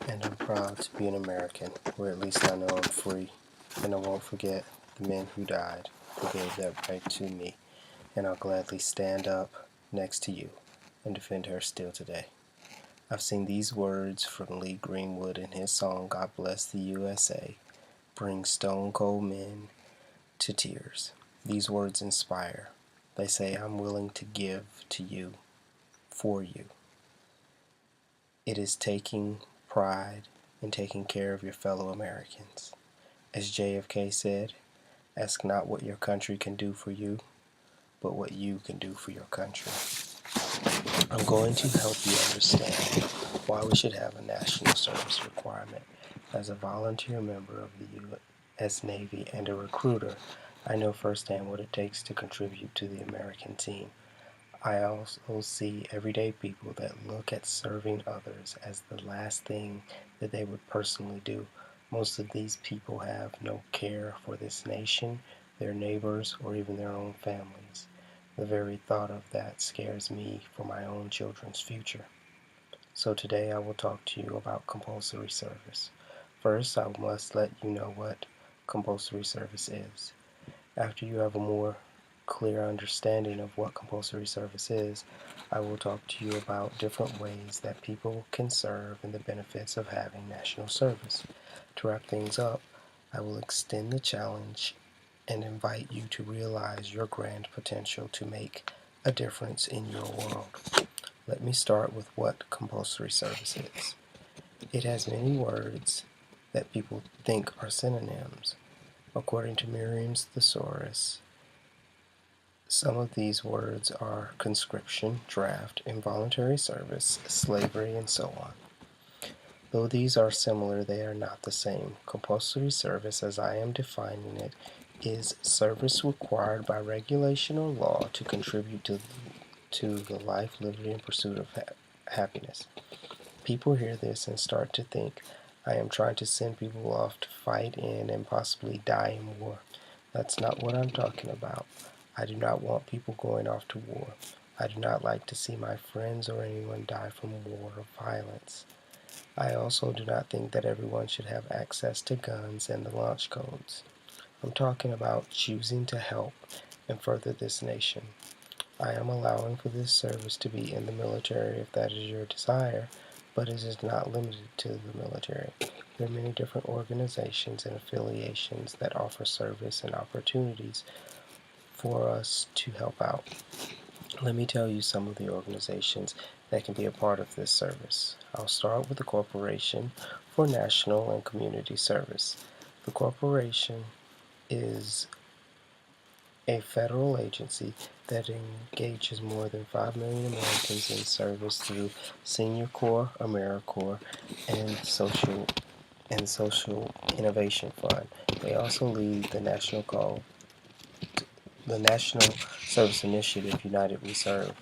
And I'm proud to be an American, or at least I know I'm free, and I won't forget the men who died, who gave that right to me, and I'll gladly stand up next to you and defend her still today. I've seen these words from Lee Greenwood in his song God Bless the USA bring stone cold men to tears. These words inspire. They say, I'm willing to give to you, for you. It is taking pride in taking care of your fellow Americans. As JFK said, ask not what your country can do for you, but what you can do for your country. I'm going to help you understand why we should have a national service requirement. As a volunteer member of the U.S. Navy and a recruiter, I know firsthand what it takes to contribute to the American team. I also see everyday people that look at serving others as the last thing that they would personally do. Most of these people have no care for this nation, their neighbors, or even their own families. The very thought of that scares me for my own children's future. So today I will talk to you about compulsory service. First, I must let you know what compulsory service is. After you have a more clear understanding of what compulsory service is, I will talk to you about different ways that people can serve and the benefits of having national service. To wrap things up, I will extend the challenge and invite you to realize your grand potential to make a difference in your world. Let me start with what compulsory service is. It has many words that people think are synonyms. According to Merriam's Thesaurus, some of these words are conscription, draft, involuntary service, slavery, and so on. Though these are similar, they are not the same. Compulsory service, as I am defining it, is service required by regulation or law to contribute to the life, liberty, and pursuit of happiness. People hear this and start to think, I am trying to send people off to fight in and possibly die in war. That's not what I'm talking about. I do not want people going off to war. I do not like to see my friends or anyone die from war or violence. I also do not think that everyone should have access to guns and the launch codes. I'm talking about choosing to help and further this nation. I am allowing for this service to be in the military if that is your desire, but it is not limited to the military. There are many different organizations and affiliations that offer service and opportunities for us to help out. Let me tell you some of the organizations that can be a part of this service. I'll start with the Corporation for National and Community Service. The corporation is a federal agency that engages more than 5 million Americans in service through Senior Corps, AmeriCorps, and Social Innovation Fund. They also lead the National Service Initiative United We Serve.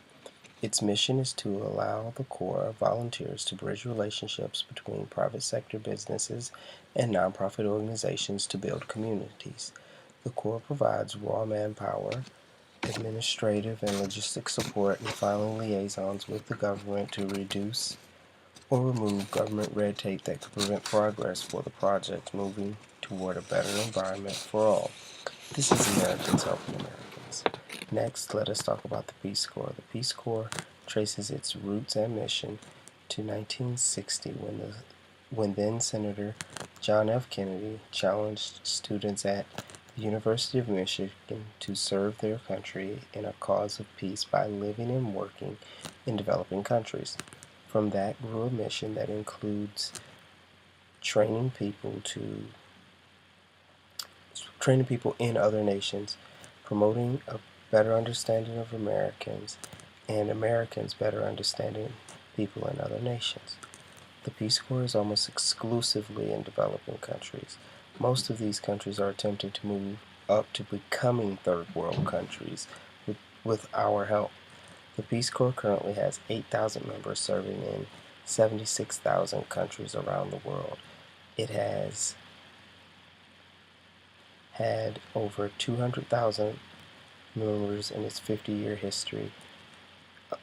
Its mission is to allow the Corps of volunteers to bridge relationships between private sector businesses and nonprofit organizations to build communities. The Corps provides raw manpower, administrative and logistic support, and filing liaisons with the government to reduce or remove government red tape that could prevent progress for the project moving toward a better environment for all. This is Americans helping Americans. Next, let us talk about the Peace Corps. The Peace Corps traces its roots and mission to 1960 when then Senator John F. Kennedy challenged students at the University of Michigan to serve their country in a cause of peace by living and working in developing countries. From that grew a mission that includes training people in other nations, promoting a better understanding of Americans, and Americans better understanding people in other nations. The Peace Corps is almost exclusively in developing countries. Most of these countries are attempting to move up to becoming third world countries with our help. The Peace Corps currently has 8,000 members serving in 76,000 countries around the world. It has had over 200,000 members in its 50-year history.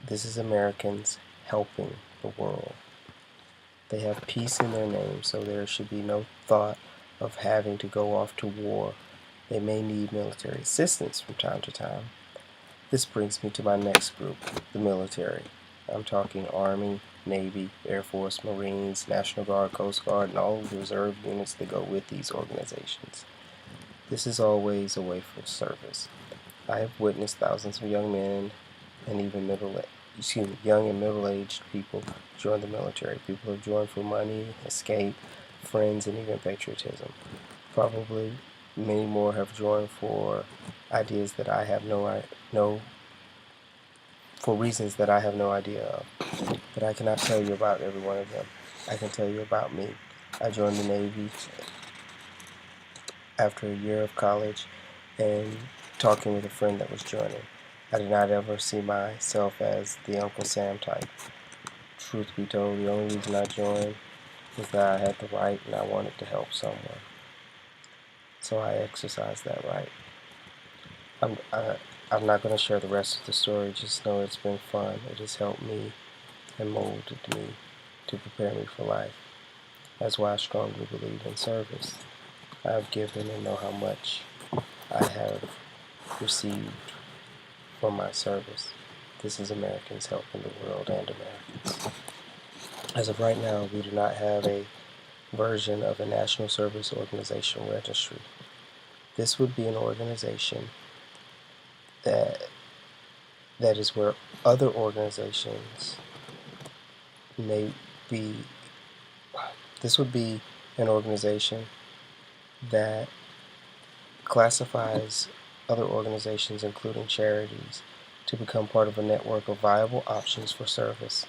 This is Americans helping the world. They have peace in their name, so there should be no thought of having to go off to war. They may need military assistance from time to time. This brings me to my next group, the military. I'm talking Army, Navy, Air Force, Marines, National Guard, Coast Guard, and all of the reserve units that go with these organizations. This is always a way for service. I have witnessed thousands of young men and even young and middle-aged people join the military. People have joined for money, escape, friends, and even patriotism. Probably many more have joined for ideas that I have for reasons that I have no idea of. But I cannot tell you about every one of them. I can tell you about me. I joined the Navy after a year of college and talking with a friend that was joining. I did not ever see myself as the Uncle Sam type. Truth be told, the only reason I joined was that I had the right and I wanted to help someone. So I exercised that right. I'm not going to share the rest of the story, just know it's been fun. It has helped me and molded me to prepare me for life. That's why I strongly believe in service. I have given and know how much I have received from my service. This is Americans helping the world and Americans. As of right now, we do not have a version of a National Service Organization registry. This would be an organization that is where other organizations may be. This would be an organization that classifies other organizations, including charities, to become part of a network of viable options for service.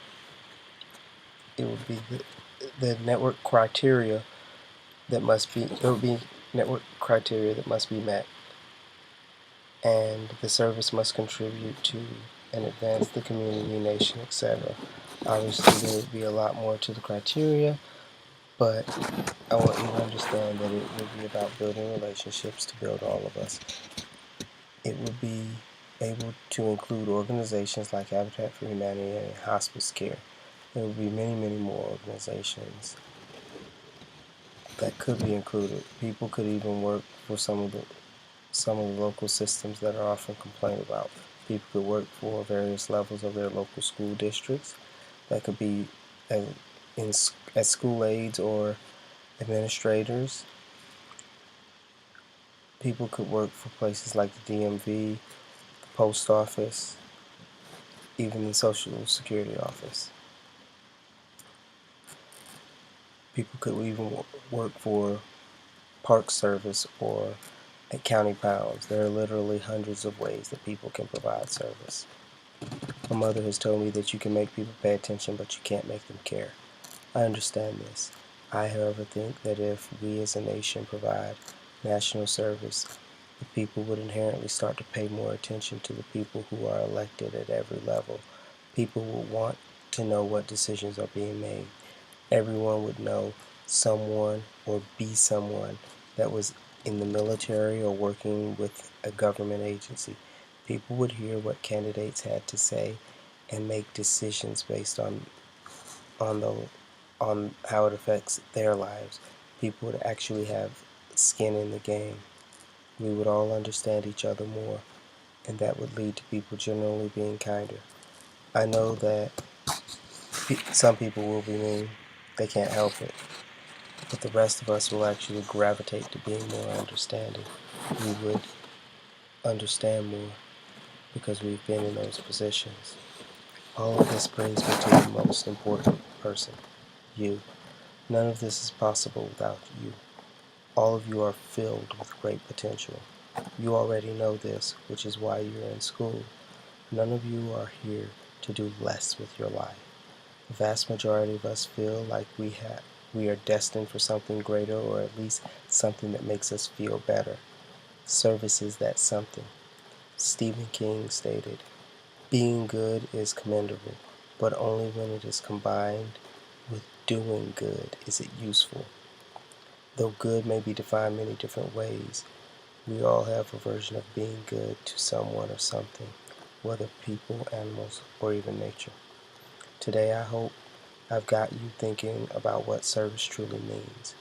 It would be the network criteria that must be there would be network criteria that must be met, and the service must contribute to and advance the community, nation, etc. Obviously, there would be a lot more to the criteria, but I want you to understand that it would be about building relationships to build all of us. It would be able to include organizations like Habitat for Humanity and hospice care. There would be many, many more organizations that could be included. People could even work for some of the local systems that are often complained about. People could work for various levels of their local school districts. That could be as school aides or administrators. People could work for places like the DMV, the post office, even the Social Security office. People could even work for Park Service or at county pounds. There are literally hundreds of ways that people can provide service. My mother has told me that you can make people pay attention, but you can't make them care. I understand this. I, however, think that if we as a nation provide national service, the people would inherently start to pay more attention to the people who are elected at every level. People would want to know what decisions are being made. Everyone would know someone or be someone that was in the military or working with a government agency. People would hear what candidates had to say and make decisions based on the on how it affects their lives. People would actually have skin in the game. We would all understand each other more, and that would lead to people generally being kinder. I know that some people will be mean, they can't help it, but the rest of us will actually gravitate to being more understanding. We would understand more because we've been in those positions. All of this brings me to the most important person, you. None of this is possible without you. All of you are filled with great potential. You already know this, which is why you're in school. None of you are here to do less with your life. The vast majority of us feel like we are destined for something greater, or at least something that makes us feel better. Service is that something. Stephen King stated, "Being good is commendable, but only when it is combined with doing good is it useful." Though good may be defined many different ways, we all have a version of being good to someone or something, whether people, animals, or even nature. Today I hope I've got you thinking about what service truly means.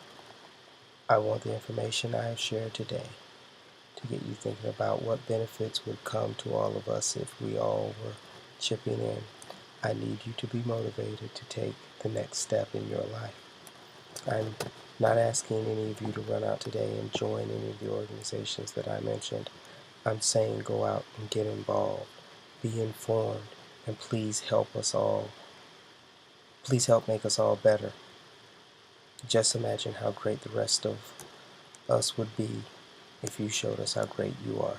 I want the information I have shared today to get you thinking about what benefits would come to all of us if we all were chipping in. I need you to be motivated to take the next step in your life. I'm not asking any of you to run out today and join any of the organizations that I mentioned. I'm saying go out and get involved, be informed, and please help us all. Please help make us all better. Just imagine how great the rest of us would be if you showed us how great you are.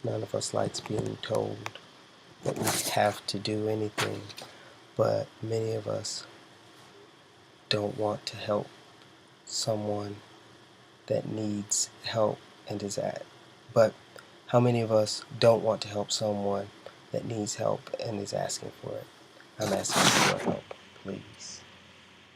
None of us likes being told that we have to do anything, but many of us don't want to help someone that needs help and is at. But how many of us don't want to help someone that needs help and is asking for it? I'm asking for your help, please.